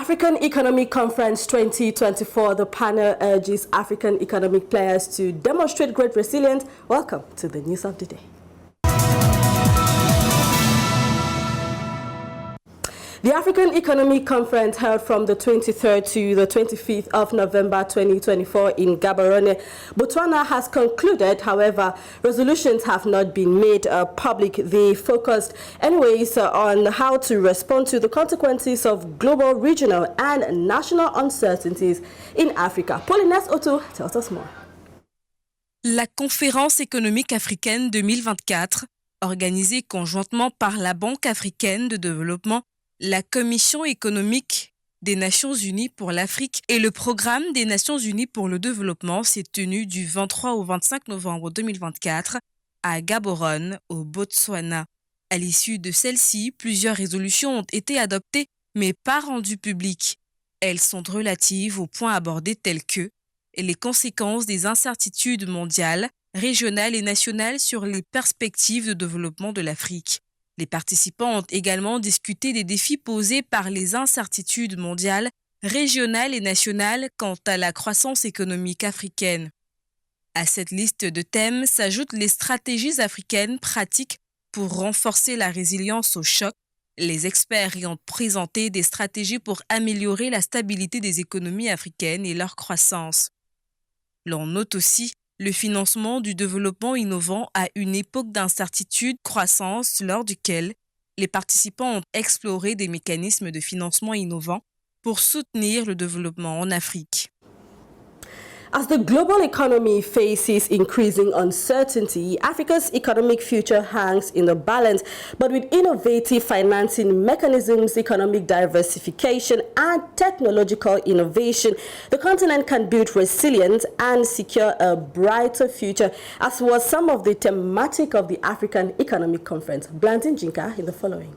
African Economic Conference 2024, the panel urges African economic players to demonstrate great resilience. Welcome to the news of the day. The African Economic Conference held from the 23rd to the 25th of November 2024 in Gaborone, Botswana has concluded. However, resolutions have not been made public. They focused anyways on how to respond to the consequences of global, regional and national uncertainties in Africa. Paulines Otto tells us more. La conférence économique africaine 2024, organisée conjointement par la Banque africaine de développement, la Commission économique des Nations unies pour l'Afrique et le Programme des Nations unies pour le développement s'est tenue du 23 au 25 novembre 2024 à Gaborone, au Botswana. À l'issue de celle-ci, plusieurs résolutions ont été adoptées mais pas rendues publiques. Elles sont relatives aux points abordés tels que les conséquences des incertitudes mondiales, régionales et nationales sur les perspectives de développement de l'Afrique. Les participants ont également discuté des défis posés par les incertitudes mondiales, régionales et nationales quant à la croissance économique africaine. À cette liste de thèmes s'ajoutent les stratégies africaines pratiques pour renforcer la résilience au choc. Les experts y ont présenté des stratégies pour améliorer la stabilité des économies africaines et leur croissance. L'on note aussi le financement du développement innovant à une époque d'incertitude croissance lors duquel les participants ont exploré des mécanismes de financement innovants pour soutenir le développement en Afrique. As the global economy faces increasing uncertainty, Africa's economic future hangs in the balance. But with innovative financing mechanisms, economic diversification, and technological innovation, the continent can build resilience and secure a brighter future, as was some of the thematic of the African Economic Conference. Blanton Jinka in the following.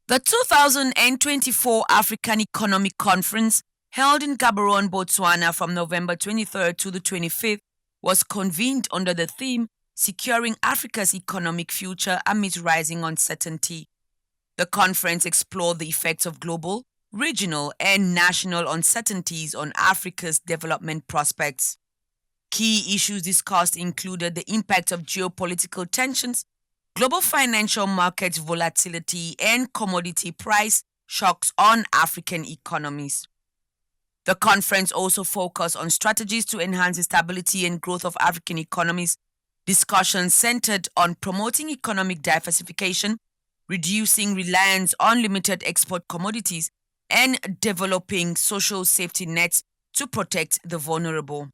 The 2024 African Economic Conference, held in Gaborone, Botswana from November 23rd to the 25th, was convened under the theme Securing Africa's Economic Future Amid Rising Uncertainty. The conference explored the effects of global, regional, and national uncertainties on Africa's development prospects. Key issues discussed included the impact of geopolitical tensions, global financial market volatility, and commodity price shocks on African economies. The conference also focused on strategies to enhance the stability and growth of African economies. Discussions centered on promoting economic diversification, reducing reliance on limited export commodities, and developing social safety nets to protect the vulnerable.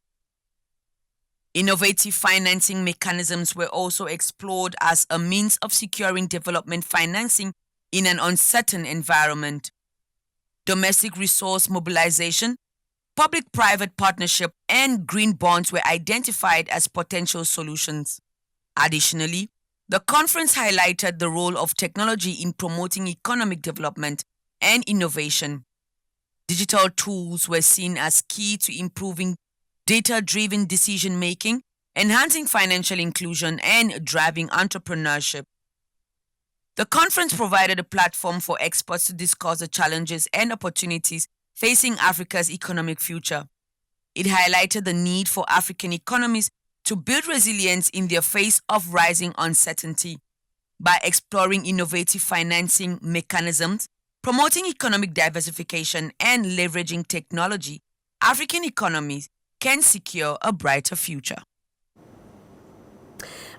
Innovative financing mechanisms were also explored as a means of securing development financing in an uncertain environment. Domestic resource mobilization, public-private partnership, and green bonds were identified as potential solutions. Additionally, the conference highlighted the role of technology in promoting economic development and innovation. Digital tools were seen as key to improving data-driven decision-making, enhancing financial inclusion, and driving entrepreneurship. The conference provided a platform for experts to discuss the challenges and opportunities facing Africa's economic future. It highlighted the need for African economies to build resilience in the face of rising uncertainty. By exploring innovative financing mechanisms, promoting economic diversification, and leveraging technology, African economies can secure a brighter future.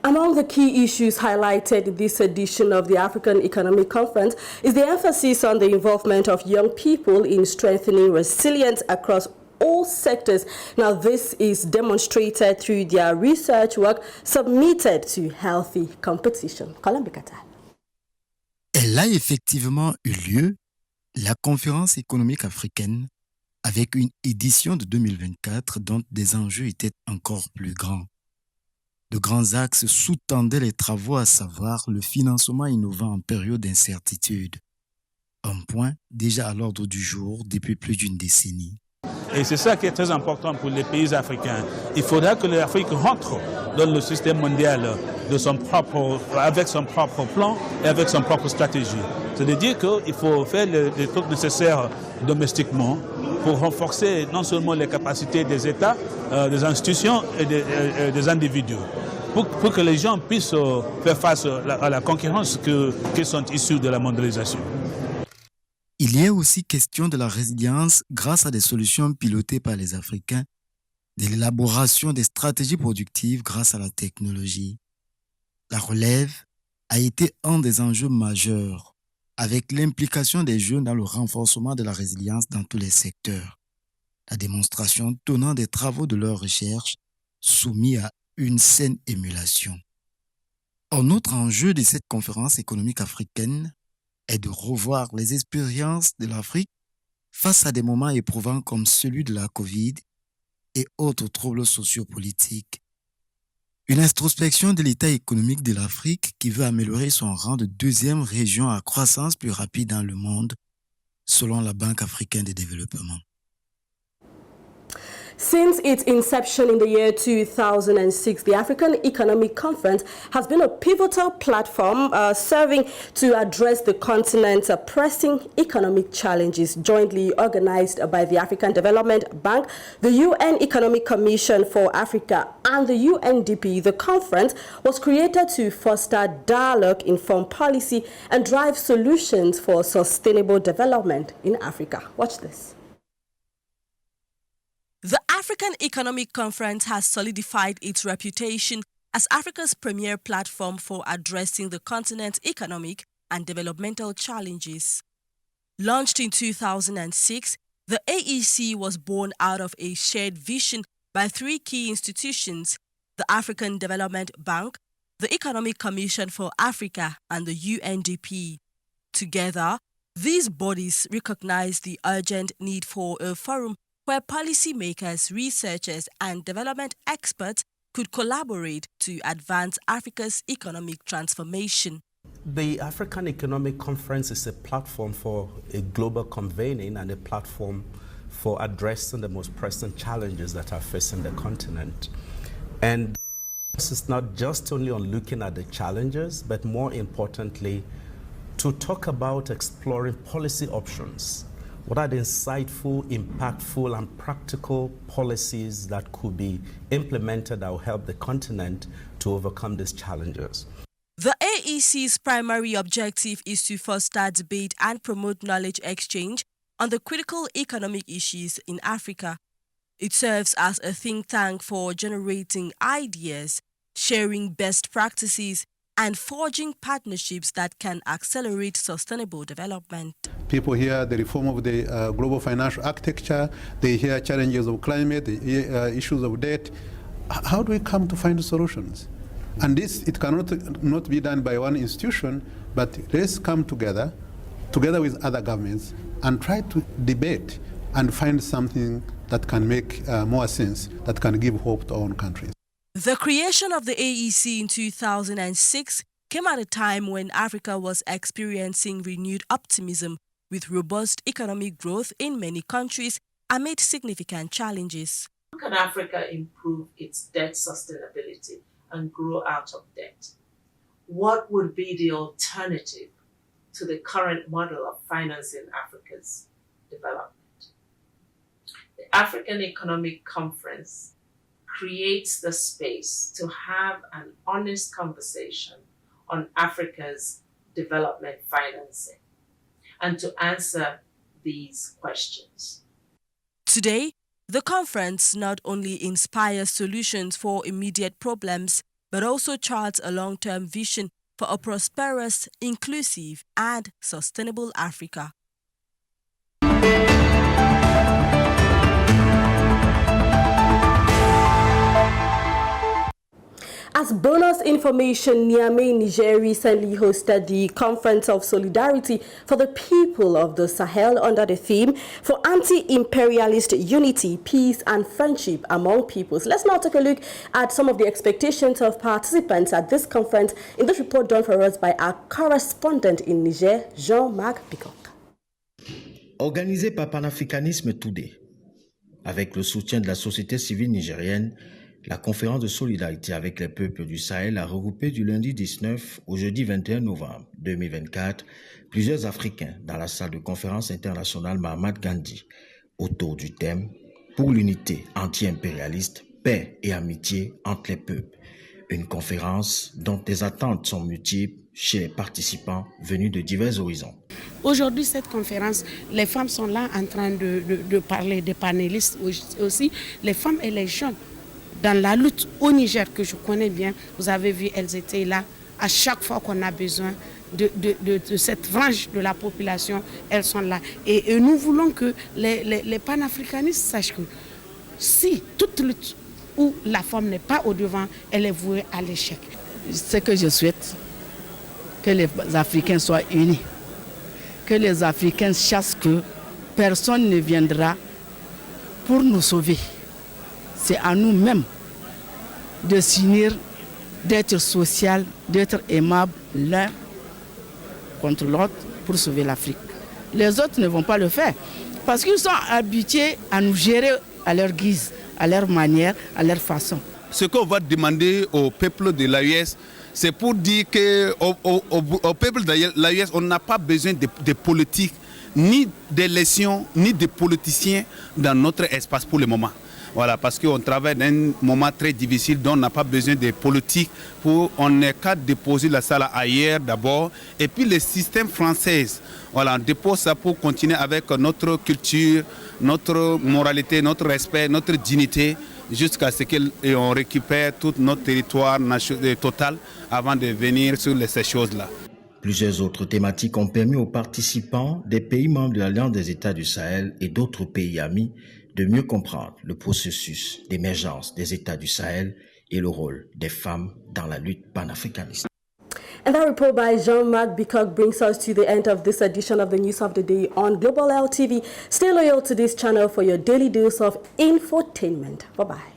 Among the key issues highlighted in this edition of the African Economic Conference is the emphasis on the involvement of young people in strengthening resilience across all sectors. Now, this is demonstrated through their research work submitted to healthy competition. Elle a effectivement eu lieu, la conférence économique africaine, avec une édition de 2024 dont des enjeux étaient encore plus grands. De grands axes sous-tendaient les travaux, à savoir le financement innovant en période d'incertitude, un point déjà à l'ordre du jour depuis plus d'une décennie. Et c'est ça qui est très important pour les pays africains. Il faudra que l'Afrique rentre dans le système mondial avec son propre plan et avec son propre stratégie. C'est-à-dire qu'il faut faire les trucs nécessaires domestiquement pour renforcer non seulement les capacités des États, des institutions et des individus, pour que les gens puissent faire face à la concurrence qui sont issus de la mondialisation. Il y a aussi question de la résilience grâce à des solutions pilotées par les Africains, de l'élaboration des stratégies productives grâce à la technologie. La relève a été un des enjeux majeurs, avec l'implication des jeunes dans le renforcement de la résilience dans tous les secteurs. La démonstration tenant des travaux de leur recherche soumis à une saine émulation. Un autre enjeu de cette conférence économique africaine est de revoir les expériences de l'Afrique face à des moments éprouvants comme celui de la Covid et autres troubles sociopolitiques. Une introspection de l'état économique de l'Afrique qui veut améliorer son rang de deuxième région à croissance plus rapide dans le monde, selon la Banque africaine de développement. Since its inception in the year 2006, the African Economic Conference has been a pivotal platform serving to address the continent's pressing economic challenges. Jointly organized by the African Development Bank, the UN Economic Commission for Africa, and the UNDP, the conference was created to foster dialogue, inform policy, and drive solutions for sustainable development in Africa. Watch this. The African Economic Conference has solidified its reputation as Africa's premier platform for addressing the continent's economic and developmental challenges. Launched in 2006, the AEC was born out of a shared vision by three key institutions: the African Development Bank, the Economic Commission for Africa, and the UNDP. Together, these bodies recognize the urgent need for a forum where policymakers, researchers, and development experts could collaborate to advance Africa's economic transformation. The African Economic Conference is a platform for a global convening and a platform for addressing the most pressing challenges that are facing the continent. And this is not just only on looking at the challenges, but more importantly, to talk about exploring policy options. What are the insightful, impactful, and practical policies that could be implemented that will help the continent to overcome these challenges? The AEC's primary objective is to foster debate and promote knowledge exchange on the critical economic issues in Africa. It serves as a think tank for generating ideas, sharing best practices, and forging partnerships that can accelerate sustainable development. People hear the reform of the global financial architecture, they hear challenges of climate, they hear issues of debt. How do we come to find solutions? And this, it cannot not be done by one institution, but let's come together with other governments, and try to debate and find something that can make more sense, that can give hope to our own countries. The creation of the AEC in 2006 came at a time when Africa was experiencing renewed optimism with robust economic growth in many countries amid significant challenges. How can Africa improve its debt sustainability and grow out of debt? What would be the alternative to the current model of financing Africa's development? The African Economic Conference creates the space to have an honest conversation on Africa's development financing and to answer these questions. Today, the conference not only inspires solutions for immediate problems, but also charts a long-term vision for a prosperous, inclusive, and sustainable Africa. As bonus information, Niamey, Niger recently hosted the Conference of Solidarity for the People of the Sahel under the theme for anti-imperialist unity, peace and friendship among peoples. Let's now take a look at some of the expectations of participants at this conference in this report done for us by our correspondent in Niger, Jean-Marc Picot. Organisé par Panafricanisme Today, Avec le soutien de la société civile nigérienne, la conférence de solidarité avec les peuples du Sahel a regroupé du lundi 19 au jeudi 21 novembre 2024 plusieurs Africains dans la salle de conférence internationale Mahatma Gandhi autour du thème « Pour l'unité anti-impérialiste, paix et amitié entre les peuples ». Une conférence dont les attentes sont multiples chez les participants venus de divers horizons. Aujourd'hui, cette conférence, les femmes sont là en train de parler, des panélistes aussi, les femmes et les jeunes. Dans la lutte au Niger, que je connais bien, vous avez vu, elles étaient là. À chaque fois qu'on a besoin de cette frange de la population, elles sont là. Et nous voulons que les panafricanistes sachent que si toute lutte où la femme n'est pas au devant, elle est vouée à l'échec. Ce que je souhaite, que les Africains soient unis, que les Africains sachent que personne ne viendra pour nous sauver. C'est à nous-mêmes de s'unir, d'être social, d'être aimable l'un contre l'autre pour sauver l'Afrique. Les autres ne vont pas le faire parce qu'ils sont habitués à nous gérer à leur guise, à leur manière, à leur façon. Ce qu'on va demander au peuple de l'AES, c'est pour dire qu'au peuple de l'AES, on n'a pas besoin de politique, ni d'élections, ni de politiciens dans notre espace pour le moment. Voilà, parce qu'on travaille dans un moment très difficile dont on n'a pas besoin de politique. On n'est qu'à déposer la salle ailleurs d'abord. Et puis le système français, voilà, on dépose ça pour continuer avec notre culture, notre moralité, notre respect, notre dignité, jusqu'à ce qu'on récupère tout notre territoire total avant de venir sur ces choses-là. Plusieurs autres thématiques ont permis aux participants des pays membres de l'Alliance des États du Sahel et d'autres pays amis de mieux comprendre le processus d'émergence des États du Sahel et le rôle des femmes dans la lutte panafricaniste. And that report by Jean-Marc Bicoq brings us to the end of this edition of the News of the Day on Global LTV. Stay loyal to this channel for your daily dose of infotainment. Bye-bye.